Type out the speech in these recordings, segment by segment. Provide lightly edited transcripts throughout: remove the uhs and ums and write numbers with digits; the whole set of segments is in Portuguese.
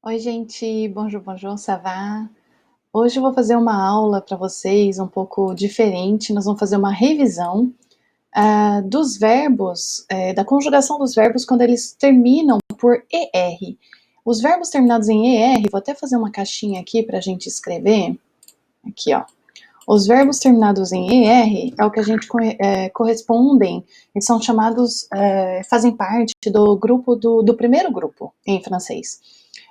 Oi, gente, bonjour, bonjour, ça va? Hoje eu vou fazer uma aula para vocês um pouco diferente. Nós vamos fazer uma revisão dos verbos, da conjugação dos verbos quando eles terminam por ER. Os verbos terminados em ER, vou até fazer uma caixinha aqui para a gente escrever. Aqui, ó. Os verbos terminados em ER é o que a gente correspondem e são chamados, fazem parte do grupo do primeiro grupo em francês.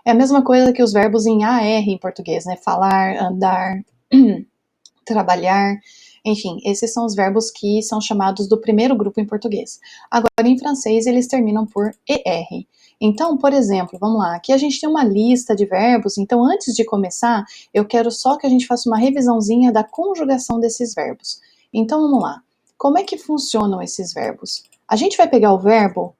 É a mesma coisa que os verbos em AR em português, né? Falar, andar, trabalhar, enfim, esses são os verbos que são chamados do primeiro grupo em português. Agora, em francês, eles terminam por ER. Então, por exemplo, vamos lá, aqui a gente tem uma lista de verbos, então antes de começar, eu quero só que a gente faça uma revisãozinha da conjugação desses verbos. Então, vamos lá. Como é que funcionam esses verbos? A gente vai pegar o verbo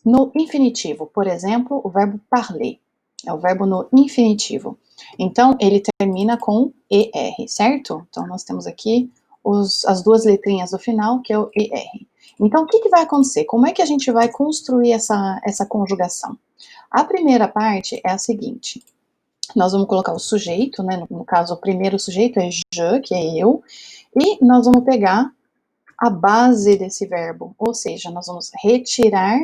no infinitivo, por exemplo, o verbo parler. É o verbo no infinitivo. Então, ele termina com ER, certo? Então, nós temos aqui as duas letrinhas do final, que é o ER. Então, o que vai acontecer? Como é que a gente vai construir essa conjugação? A primeira parte é a seguinte. Nós vamos colocar o sujeito, né? No caso, o primeiro sujeito é je, que é eu. E nós vamos pegar a base desse verbo, ou seja, nós vamos retirar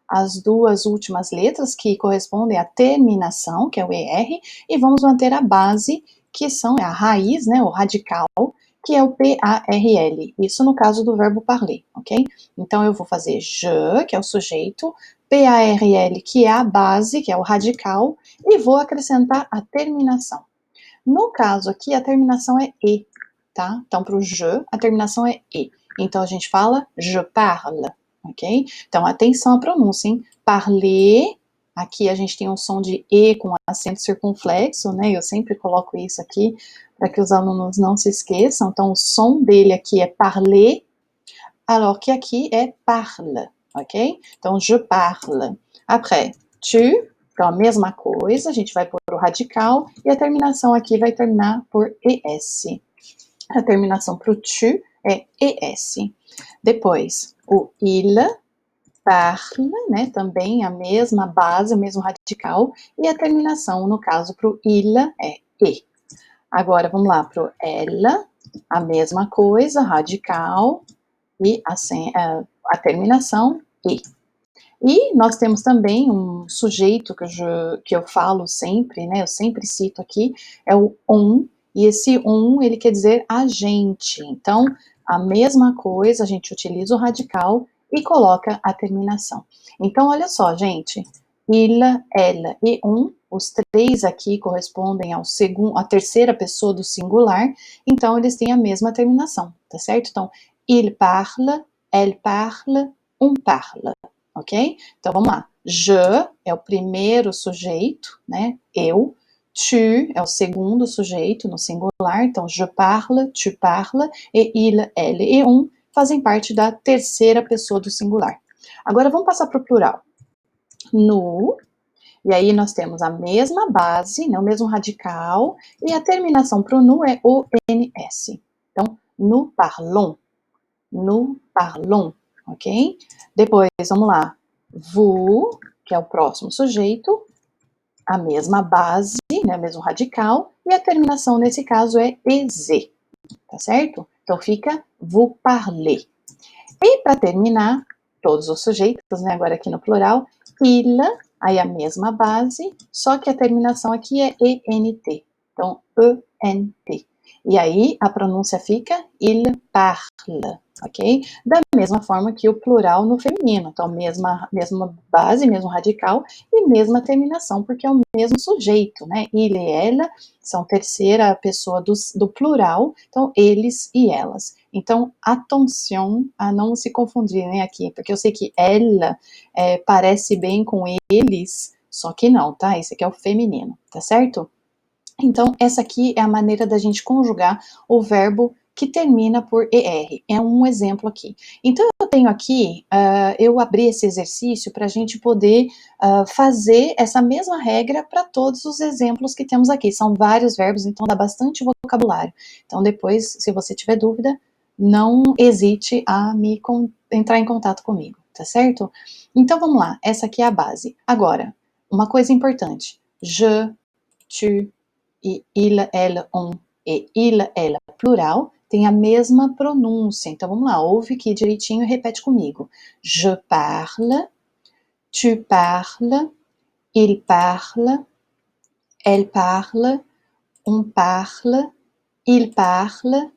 as duas últimas letras que correspondem à terminação, que é o ER, e vamos manter a base, que são a raiz, né, o radical, que é o PARL. Isso no caso do verbo parler, ok? Então eu vou fazer je, que é o sujeito, PARL, que é a base, que é o radical, e vou acrescentar a terminação. No caso aqui, a terminação é E, tá? Então, para o je, a terminação é E. Então, a gente fala je parle, ok? Então, atenção à pronúncia, hein? Parler, aqui a gente tem um som de E com acento circunflexo, né? Eu sempre coloco isso aqui para que os alunos não se esqueçam. Então, o som dele aqui é parler, alors que aqui é parle, ok? Então, je parle. Après, tu, então a mesma coisa, a gente vai pôr o radical e a terminação aqui vai terminar por ES. A terminação para o tu é ES. Depois, o il parle, né, também a mesma base, o mesmo radical, e a terminação, no caso, para o il é E. Agora, vamos lá para o ela, a mesma coisa, radical, e a terminação E. E nós temos também um sujeito que eu falo sempre, né, eu sempre cito aqui, é o on, e esse on, ele quer dizer agente. Então, a mesma coisa, a gente utiliza o radical e coloca a terminação. Então, olha só, gente, il, ela e on, os três aqui correspondem à terceira pessoa do singular, então eles têm a mesma terminação, tá certo? Então, il parle, elle parle, on parle. Ok? Então vamos lá. Je é o primeiro sujeito, né? Eu. Tu é o segundo sujeito no singular. Então je parle, tu parles, e il, elle e on fazem parte da terceira pessoa do singular. Agora vamos passar para o plural. Nous, e aí nós temos a mesma base, né, o mesmo radical, e a terminação para o nous é ONS. Então, nous parlons. Nous parlons, ok? Depois, vamos lá. Vous, que é o próximo sujeito, a mesma base, né, o mesmo radical, e a terminação nesse caso é EZ, tá certo? Então fica vous parlez. E para terminar, todos os sujeitos, né, agora aqui no plural, il, aí a mesma base, só que a terminação aqui é ENT. Então, ENT. E aí a pronúncia fica il parle, ok? Da mesma forma que o plural no feminino. Então, mesma base, mesmo radical e mesma terminação, porque é o mesmo sujeito, né? Il e ela são terceira pessoa do plural, então eles e elas. Então, attention a não se confundirem aqui, porque eu sei que ela parece bem com eles, só que não, tá? Esse aqui é o feminino, tá certo? Então, essa aqui é a maneira da gente conjugar o verbo que termina por ER. É um exemplo aqui. Então, eu tenho aqui, eu abri esse exercício para a gente poder fazer essa mesma regra para todos os exemplos que temos aqui. São vários verbos, então dá bastante vocabulário. Então, depois, se você tiver dúvida, não hesite a entrar em contato comigo, tá certo? Então, vamos lá. Essa aqui é a base. Agora, uma coisa importante. Je, tu, e il, elle, on e il, elle, plural, tem a mesma pronúncia. Então, vamos lá, ouve aqui direitinho e repete comigo. Je parle, tu parles, il parle, elle parle, on parle, il parle,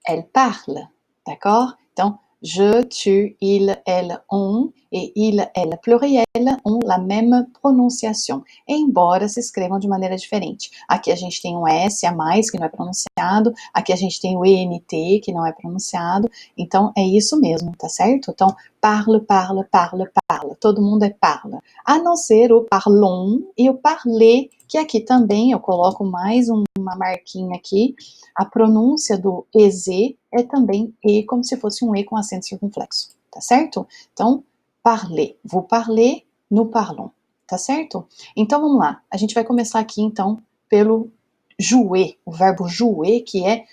elle parle. D'accord? Então, je, tu, il, elle, on e il, elle pluriel ont la même pronunciação, embora se escrevam de maneira diferente. Aqui a gente tem um S a mais, que não é pronunciado, aqui a gente tem o ENT, que não é pronunciado, então é isso mesmo, tá certo? Então, parle, parle, parle, parle, todo mundo é parle, a não ser o parlons e o parler, que aqui também eu coloco mais uma marquinha aqui, a pronúncia do EZ é também E, como se fosse um E com acento circunflexo, tá certo? Então, parler, vous parlez, nous parlons, tá certo? Então, vamos lá, a gente vai começar aqui, então, pelo jouer, o verbo jouer, que é...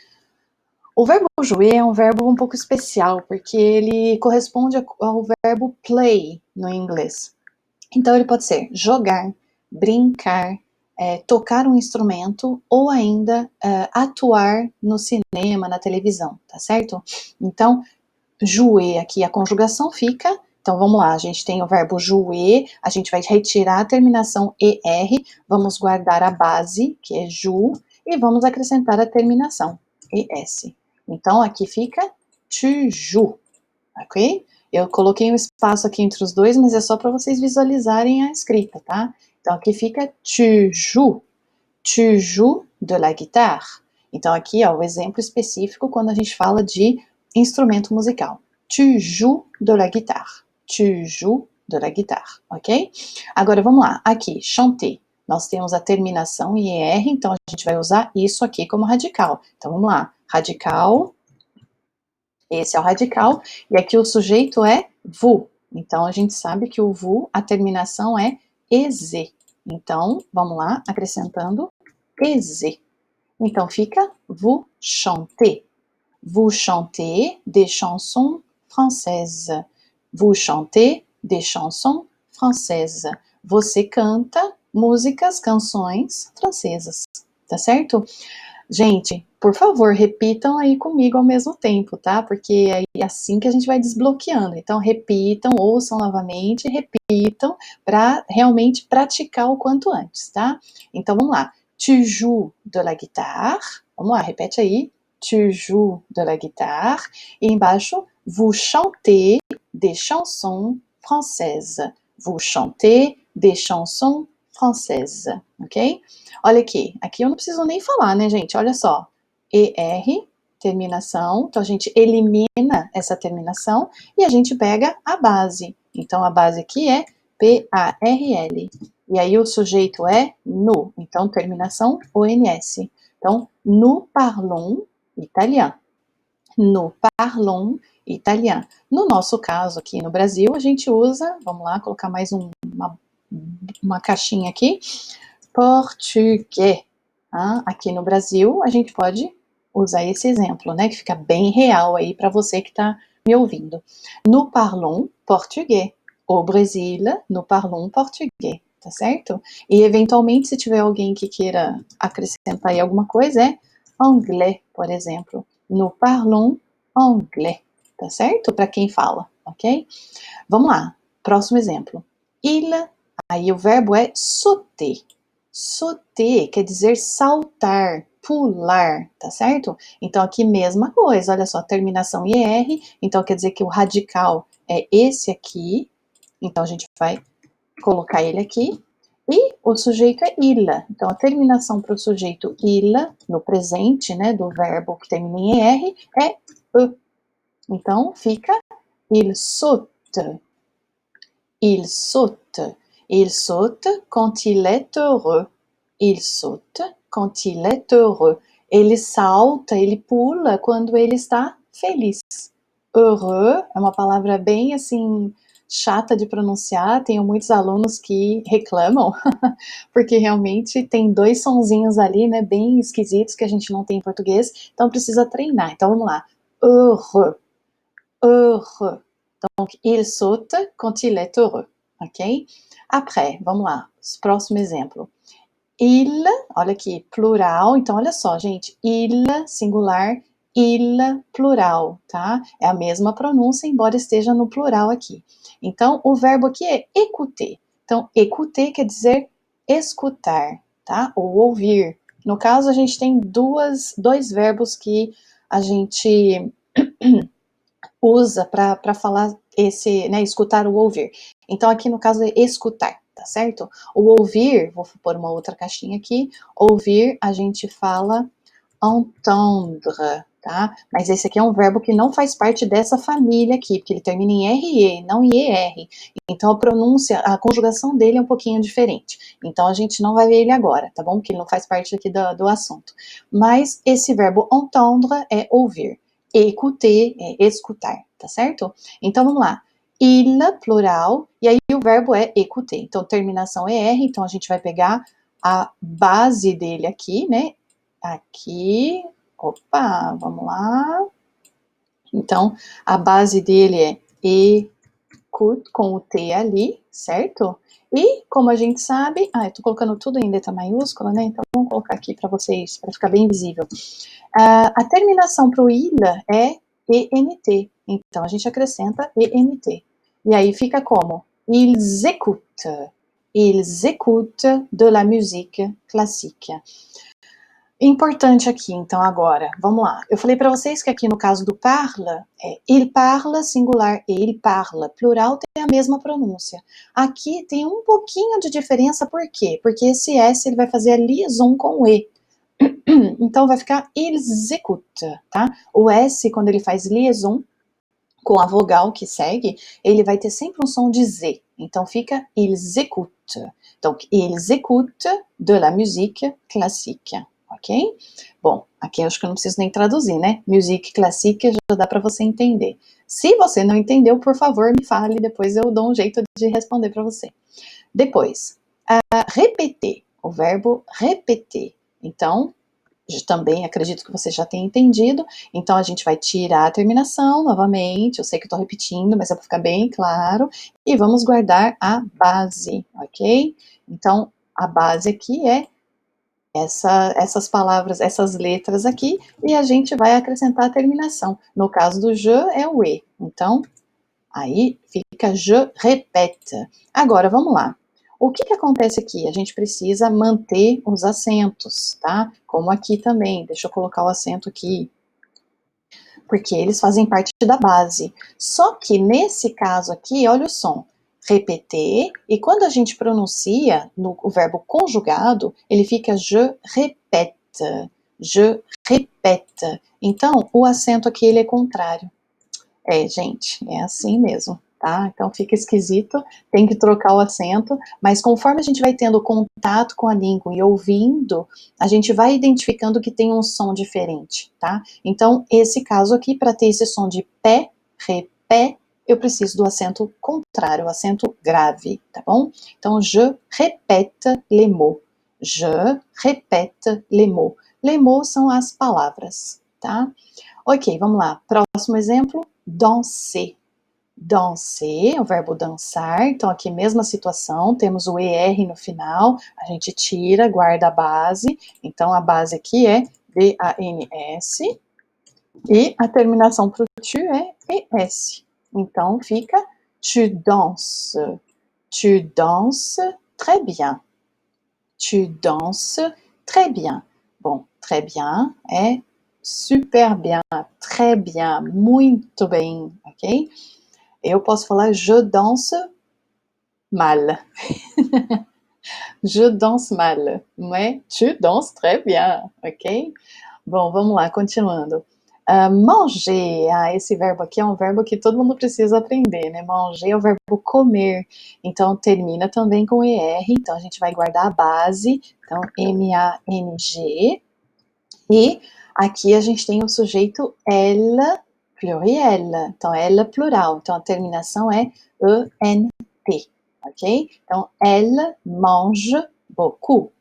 O verbo jouer é um verbo um pouco especial, porque ele corresponde ao verbo play no inglês. Então, ele pode ser jogar, brincar, tocar um instrumento ou ainda atuar no cinema, na televisão, tá certo? Então, jouer aqui, a conjugação fica... Então, vamos lá, a gente tem o verbo jouer, a gente vai retirar a terminação ER, vamos guardar a base, que é jou, e vamos acrescentar a terminação ES. Então, aqui fica tu joues, ok? Eu coloquei um espaço aqui entre os dois, mas é só para vocês visualizarem a escrita, tá? Então, aqui fica tu joues de la guitare. Então, aqui, ó, o exemplo específico quando a gente fala de instrumento musical. Tu joues de la guitare. Tu joues de la guitare, ok? Agora, vamos lá. Aqui, chanter. Nós temos a terminação IR, então a gente vai usar isso aqui como radical. Então, vamos lá. Radical... Esse é o radical, e aqui o sujeito é vous. Então, a gente sabe que o vous, a terminação é EZ. Então, vamos lá, acrescentando EZ. Então, fica vous chantez. Vous chantez des chansons françaises. Vous chantez des chansons françaises. Você canta músicas, canções francesas. Tá certo? Gente, por favor, repitam aí comigo ao mesmo tempo, tá? Porque é assim que a gente vai desbloqueando. Então, repitam, ouçam novamente, repitam, para realmente praticar o quanto antes, tá? Então, vamos lá. Tu joues de la guitare. Vamos lá, repete aí. Tu joues de la guitare. E embaixo, vous chantez des chansons françaises. Vous chantez des chansons françaises, ok? Olha aqui eu não preciso nem falar, né, gente? Olha só, ER, terminação, então a gente elimina essa terminação e a gente pega a base. Então a base aqui é PARL. E aí o sujeito é nous, então terminação ONS. Então, nous parlons italien. Nous parlons italien. No nosso caso aqui no Brasil, a gente usa, vamos lá, colocar mais uma caixinha aqui, português. Aqui no Brasil, a gente pode usar esse exemplo, né, que fica bem real aí para você que está me ouvindo. Nous parlons português. Au Brasil, nous parlons português, tá certo? E, eventualmente, se tiver alguém que queira acrescentar aí alguma coisa, é anglais, por exemplo. Nous parlons anglais, tá certo? Para quem fala, ok? Vamos lá, próximo exemplo. Il, aí o verbo é sauter. Sauter quer dizer saltar, pular, tá certo? Então aqui mesma coisa, olha só, terminação IR, então quer dizer que o radical é esse aqui, então a gente vai colocar ele aqui, e o sujeito é il, então a terminação para o sujeito il, no presente, né, do verbo que termina em ER, é E. Então fica il saute. Il saute. Il saute quand il est heureux. Il saute quand il est heureux. Ele salta, ele pula quando ele está feliz. Heureux é uma palavra bem assim chata de pronunciar. Tenho muitos alunos que reclamam, porque realmente tem dois sonzinhos ali, né, bem esquisitos que a gente não tem em português. Então precisa treinar. Então vamos lá. Heureux. Heureux. Donc il saute quand il est heureux. ok? Après, vamos lá, próximo exemplo. Il, olha aqui, plural, então olha só, gente, il, singular, il, plural, tá? É a mesma pronúncia, embora esteja no plural aqui. Então, o verbo aqui é écouter. Então, écouter quer dizer escutar, tá? Ou ouvir. No caso, a gente tem dois verbos que a gente usa para falar esse, né, escutar ou ouvir. Então, aqui no caso é escutar, tá certo? O ouvir, vou pôr uma outra caixinha aqui, ouvir a gente fala entendre, tá? Mas esse aqui é um verbo que não faz parte dessa família aqui, porque ele termina em RE, não em ER. Então a pronúncia, a conjugação dele é um pouquinho diferente. Então a gente não vai ver ele agora, tá bom? Porque ele não faz parte aqui do assunto. Mas esse verbo entendre é ouvir. Écouter é escutar, tá certo? Então vamos lá. Il, plural, e aí o verbo é écouter. Então terminação é R, então a gente vai pegar a base dele aqui, né? Aqui, opa, vamos lá. Então, a base dele é écoute, com o T ali, certo? E, como a gente sabe, eu tô colocando tudo em letra maiúscula, né? Então, vamos colocar aqui para vocês, para ficar bem visível. A terminação para o il é ENT. Então, a gente acrescenta ENT. E aí fica como? Ils écoutent. Ils écoutent de la musique classique. Importante aqui, então, agora, vamos lá. Eu falei para vocês que aqui no caso do parle, il parle, singular, e il parle, plural, tem a mesma pronúncia. Aqui tem um pouquinho de diferença, por quê? Porque esse S ele vai fazer a liaison com o E. Então, vai ficar ils écoutent, tá? O S, quando ele faz liaison com a vogal que segue, ele vai ter sempre um som de Z. Então, fica ils écoutent. Donc, ils écoutent de la musique classique. Ok? Bom, aqui eu acho que eu não preciso nem traduzir, né? Musique classique já dá para você entender. Se você não entendeu, por favor, me fale, depois eu dou um jeito de responder para você. Depois, répéter, o verbo répéter. Então, também acredito que você já tenha entendido. Então, a gente vai tirar a terminação novamente. Eu sei que eu estou repetindo, mas é para ficar bem claro. E vamos guardar a base, ok? Então, a base aqui é essas palavras, essas letras aqui, e a gente vai acrescentar a terminação. No caso do je, é o E. Então, aí fica je répète. Agora, vamos lá. O que acontece aqui? A gente precisa manter os acentos, tá? Como aqui também. Deixa eu colocar o acento aqui. Porque eles fazem parte da base. Só que nesse caso aqui, olha o som. Répéter, e quando a gente pronuncia o verbo conjugado, ele fica je répète, je répète. Então, o acento aqui ele é contrário. Gente, é assim mesmo, tá? Então fica esquisito, tem que trocar o acento, mas conforme a gente vai tendo contato com a língua e ouvindo, a gente vai identificando que tem um som diferente, tá? Então, esse caso aqui, para ter esse som de pé, ré, pé, eu preciso do acento contrário, o acento grave, tá bom? Então, je répète les mots. Je répète les mots. Les mots são as palavras, tá? Ok, vamos lá. Próximo exemplo, danser. Danser, o verbo dançar. Então, aqui, mesma situação, temos o ER no final, a gente tira, guarda a base. Então, a base aqui é D-A-N-S. E a terminação para o tu é ES. Então, fica tu danses. Tu danses très bien. Tu danses très bien. Bom, très bien é super bien, très bien, muito bem, ok? Eu posso falar je danse mal. Je danse mal, mas tu danses très bien, ok? Bom, vamos lá, continuando. Manger, esse verbo aqui é um verbo que todo mundo precisa aprender, né? Manger é o verbo comer, então termina também com ER, então a gente vai guardar a base, então M-A-N-G, e aqui a gente tem o sujeito elle, pluriel, então elle plural, então a terminação é E-N-T, ok? Então, elle mange beaucoup,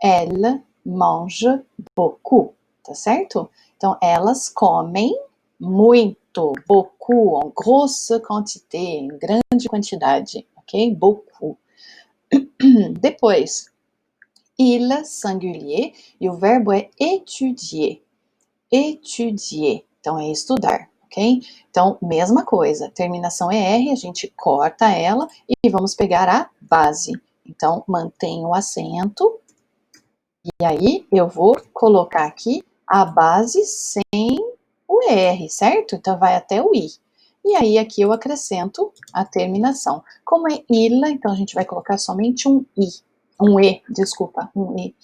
elle mange beaucoup, tá certo? Então, elas comem muito, beaucoup, en grosse quantité, em grande quantidade, ok? Beaucoup. Depois, il, singulier, e o verbo é étudier. Étudier. Então, é estudar, ok? Então, mesma coisa, terminação ER, a gente corta ela e vamos pegar a base. Então, mantenho o acento e aí eu vou colocar aqui a base sem o ER, certo? Então, vai até o I. E aí, aqui eu acrescento a terminação. Como é ILA, então a gente vai colocar somente um I. Um E, desculpa, um I.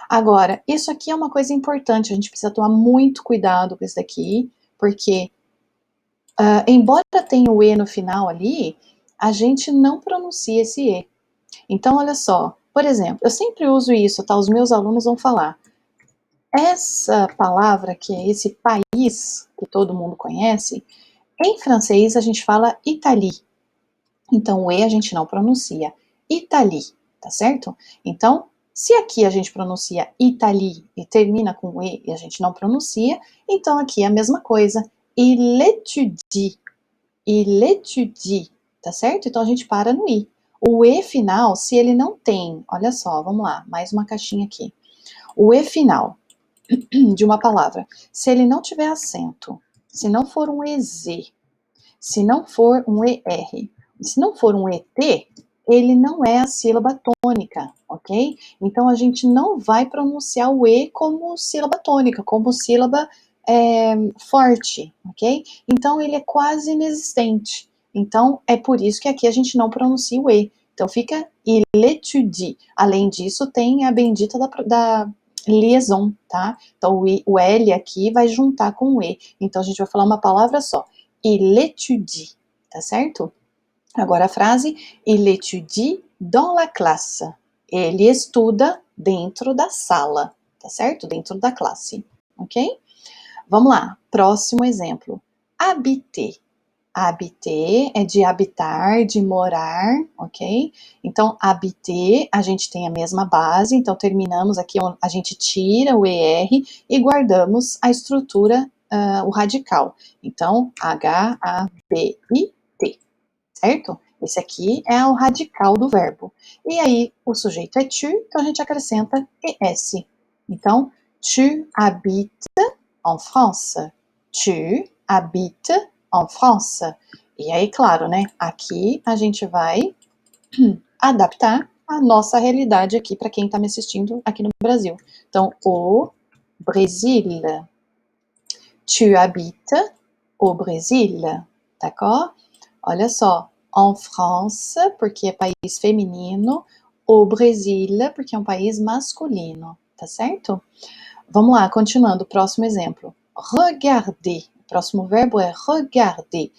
Agora, isso aqui é uma coisa importante, a gente precisa tomar muito cuidado com isso daqui, porque, embora tenha o E no final ali, a gente não pronuncia esse E. Então, olha só, por exemplo, eu sempre uso isso, tá? Os meus alunos vão falar. Essa palavra, que é esse país, que todo mundo conhece, em francês a gente fala Italie. Então, o E a gente não pronuncia. Italie, tá certo? Então, se aqui a gente pronuncia Italie e termina com E e a gente não pronuncia, então aqui é a mesma coisa. Il étudie. Il étudie, tá certo? Então a gente para no I. O E final, se ele não tem, olha só, vamos lá, mais uma caixinha aqui. O E final de uma palavra, se ele não tiver acento, se não for um EZ, se não for um ER, se não for um ET, ele não é a sílaba tônica, ok? Então a gente não vai pronunciar o E como sílaba tônica, como sílaba forte, ok? Então ele é quase inexistente. Então é por isso que aqui a gente não pronuncia o E. Então fica il étudie. Além disso, tem a bendita da liaison, tá? Então o L aqui vai juntar com o E. Então a gente vai falar uma palavra só. Il étudie, tá certo? Agora a frase, il étudie dans la classe. Ele estuda dentro da sala, tá certo? Dentro da classe, ok? Vamos lá, próximo exemplo. Habiter. Habiter é de habitar, de morar, ok? Então, habiter, a gente tem a mesma base, então terminamos aqui, a gente tira o ER e guardamos a estrutura, o radical. Então, H-A-B-I-T, certo? Esse aqui é o radical do verbo. E aí, o sujeito é tu, então a gente acrescenta ES. Então, tu habites en France. Tu habites en France. E aí, claro, né? Aqui a gente vai adaptar a nossa realidade aqui para quem está me assistindo aqui no Brasil. Então, o Brésil. Tu habites au Brésil. D'accord? Olha só. En France, porque é país feminino. Au Brésil, porque é um país masculino. Tá certo? Vamos lá, continuando. Próximo exemplo. Regarder. O próximo verbo é regarder.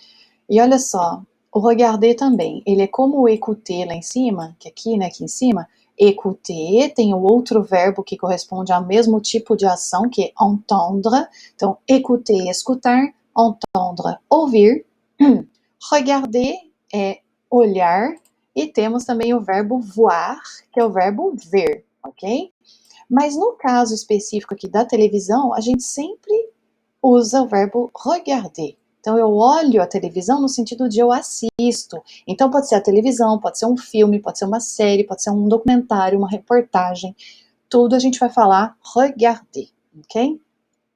E olha só, o regarder também, ele é como o écouter lá em cima, que aqui, né, aqui em cima, écouter, tem o outro verbo que corresponde ao mesmo tipo de ação, que é entendre. Então, écouter, escutar, entendre, ouvir. Regarder é olhar, e temos também o verbo voir, que é o verbo ver, ok? Mas no caso específico aqui da televisão, a gente sempre usa o verbo regarder. Então, eu olho a televisão no sentido de eu assisto. Então, pode ser a televisão, pode ser um filme, pode ser uma série, pode ser um documentário, uma reportagem. Tudo a gente vai falar regarder, ok?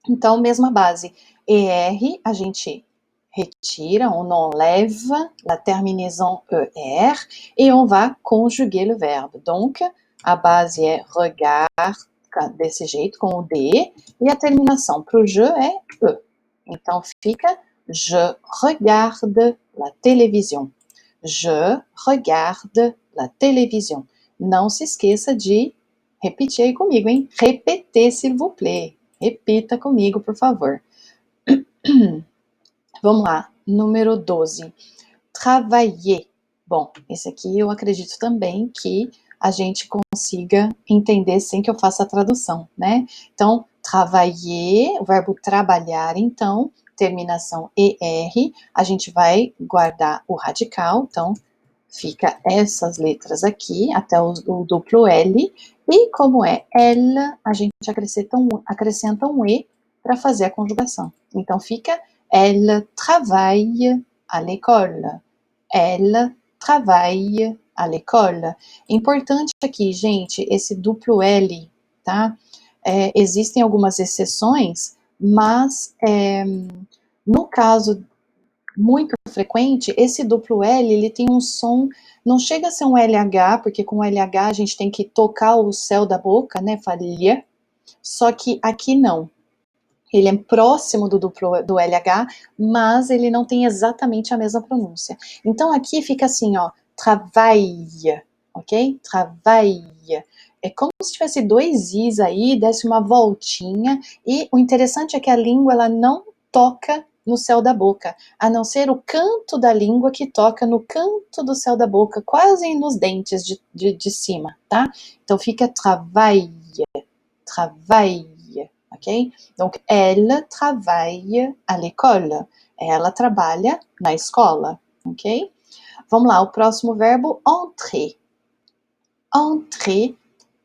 Então, mesma base. ER, a gente retira, on enlève la terminaison ER et on va conjuguer le verbe. Donc, a base é regard, desse jeito, com o D, e a terminação para o je é E. Então fica je regarde la télévision. Je regarde la télévision. Não se esqueça de repetir aí comigo, hein? Répétez, s'il vous plaît. Repita comigo, por favor. Vamos lá, número 12. Travailler. Bom, esse aqui eu acredito também que a gente consiga entender sem que eu faça a tradução, né? Então, travailler, o verbo trabalhar, então, terminação ER, a gente vai guardar o radical, então, fica essas letras aqui, até o duplo L, e como é L, a gente acrescenta um E para fazer a conjugação. Então, fica Elle travaille à l'école. Elle travaille à l'école. Importante aqui, gente, esse duplo L, tá? Existem algumas exceções, mas no caso muito frequente, esse duplo L, ele tem um som, não chega a ser um LH, porque com LH a gente tem que tocar o céu da boca, né, falia, só que aqui não. Ele é próximo do duplo do LH, mas ele não tem exatamente a mesma pronúncia. Então aqui fica assim, ó, travaille, ok? Travaille. É como se tivesse dois Is aí, desse uma voltinha, e o interessante é que a língua, ela não toca no céu da boca, a não ser o canto da língua que toca no canto do céu da boca, quase nos dentes de cima, tá? Então fica travaille, travaille, ok? Donc, elle travaille à l'école. Ela trabalha na escola, ok? Vamos lá, o próximo verbo, entrer. Entrer,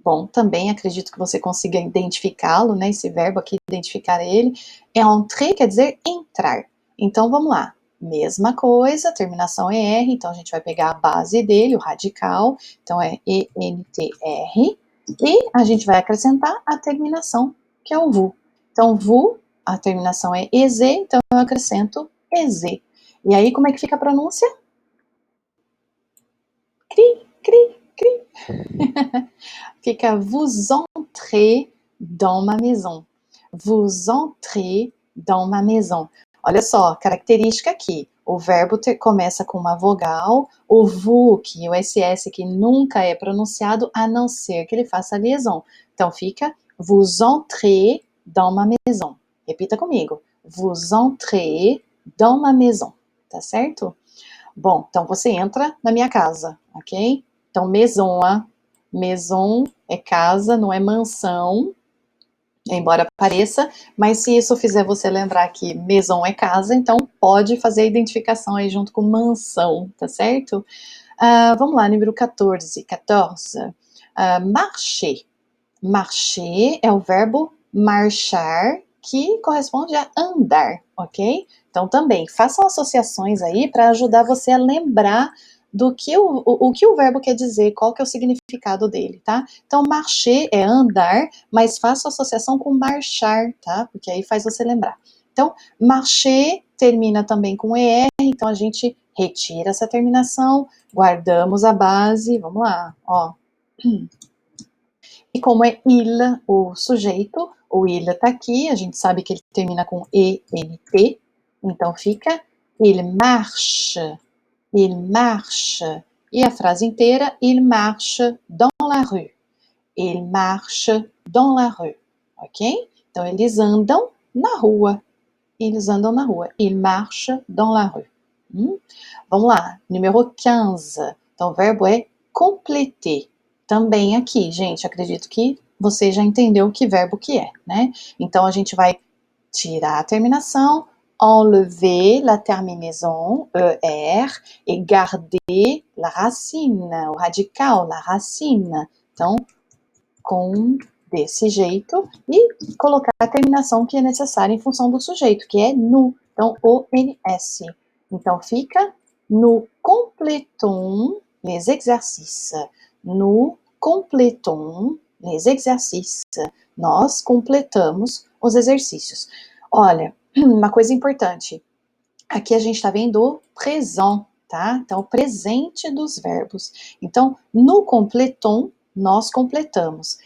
bom, também acredito que você consiga identificá-lo, né? Esse verbo aqui, identificar ele. Entrer quer dizer entrar. Então, vamos lá. Mesma coisa, terminação ER, então a gente vai pegar a base dele, o radical, então é ENTR, e a gente vai acrescentar a terminação, que é o VU. Então, VU, a terminação é EZ, então eu acrescento EZ. E aí, como é que fica a pronúncia? Cri, cri, cri. Fica vous entrez dans ma maison. Vous entrez dans ma maison. Olha só, característica aqui. O verbo começa com uma vogal, o vous, que o SS que nunca é pronunciado, a não ser que ele faça a liaison. Então fica vous entrez dans ma maison. Repita comigo. Vous entrez dans ma maison. Tá certo? Bom, então você entra na minha casa, ok? Então maison é casa, não é mansão, embora pareça, mas se isso fizer você lembrar que maison é casa, então pode fazer a identificação aí junto com mansão, tá certo? Vamos lá, número 14. Marcher. Marcher é o verbo marchar, que corresponde a andar, ok? Então também façam associações aí para ajudar você a lembrar do que o que o verbo quer dizer, qual que é o significado dele, tá? Então marcher é andar, mas faça associação com marchar, tá? Porque aí faz você lembrar. Então marcher termina também com ER, então a gente retira essa terminação, guardamos a base, vamos lá, ó. E como é il, o sujeito, o il tá aqui, a gente sabe que ele termina com ENT, então fica il marche, il marche. E a frase inteira, il marche dans la rue. Il marche dans la rue, ok? Então eles andam na rua. Eles andam na rua. Il marche dans la rue. Vamos lá, número 15. Então o verbo é compléter. Também aqui, gente, acredito que você já entendeu que verbo que é, né? Então a gente vai tirar a terminação, enlever la terminaison, ER, e garder la racine, o radical, la racine. Então, com desse jeito, e colocar a terminação que é necessária em função do sujeito, que é nous. Então, ONS. Então, fica nous complétons les exercices. Nous complétons les exercices. Nós completamos os exercícios. Olha, uma coisa importante. Aqui a gente está vendo o présent, tá? Então, o presente dos verbos. Então, no completon, nós completamos.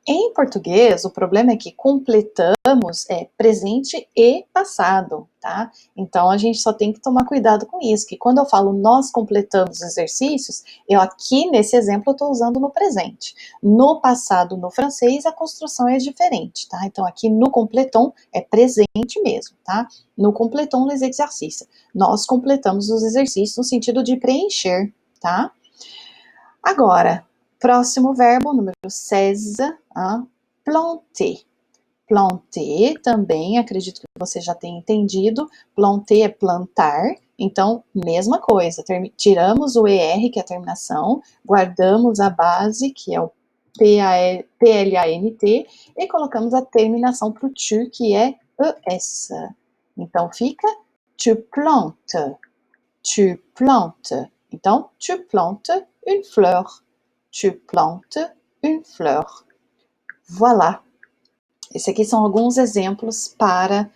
Em português, o problema é que completamos é presente e passado, tá? Então, a gente só tem que tomar cuidado com isso, que quando eu falo nós completamos exercícios, eu aqui nesse exemplo eu estou usando no presente. No passado, no francês, a construção é diferente, tá? Então, aqui no completon é presente mesmo, tá? No completon les exercices. Nós completamos os exercícios no sentido de preencher, tá? Agora, próximo verbo, número 16, planter. Planter também, acredito que você já tenha entendido. Planter é plantar, então, mesma coisa. Tiramos o ER, que é a terminação, guardamos a base, que é o PLANT, e colocamos a terminação para o tu, que é ES. Então, fica tu plantes, tu plantes. Então, tu plantes une fleur. Tu plantes une fleur. Voilà. Esses aqui são alguns exemplos para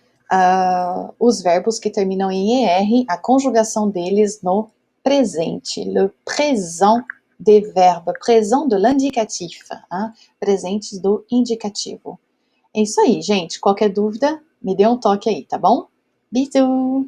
os verbos que terminam em ER, a conjugação deles no presente. Le présent des verbes, présent de l'indicatif, hein? Presentes do indicativo. É isso aí, gente. Qualquer dúvida, me dê um toque aí, tá bom? Bisous!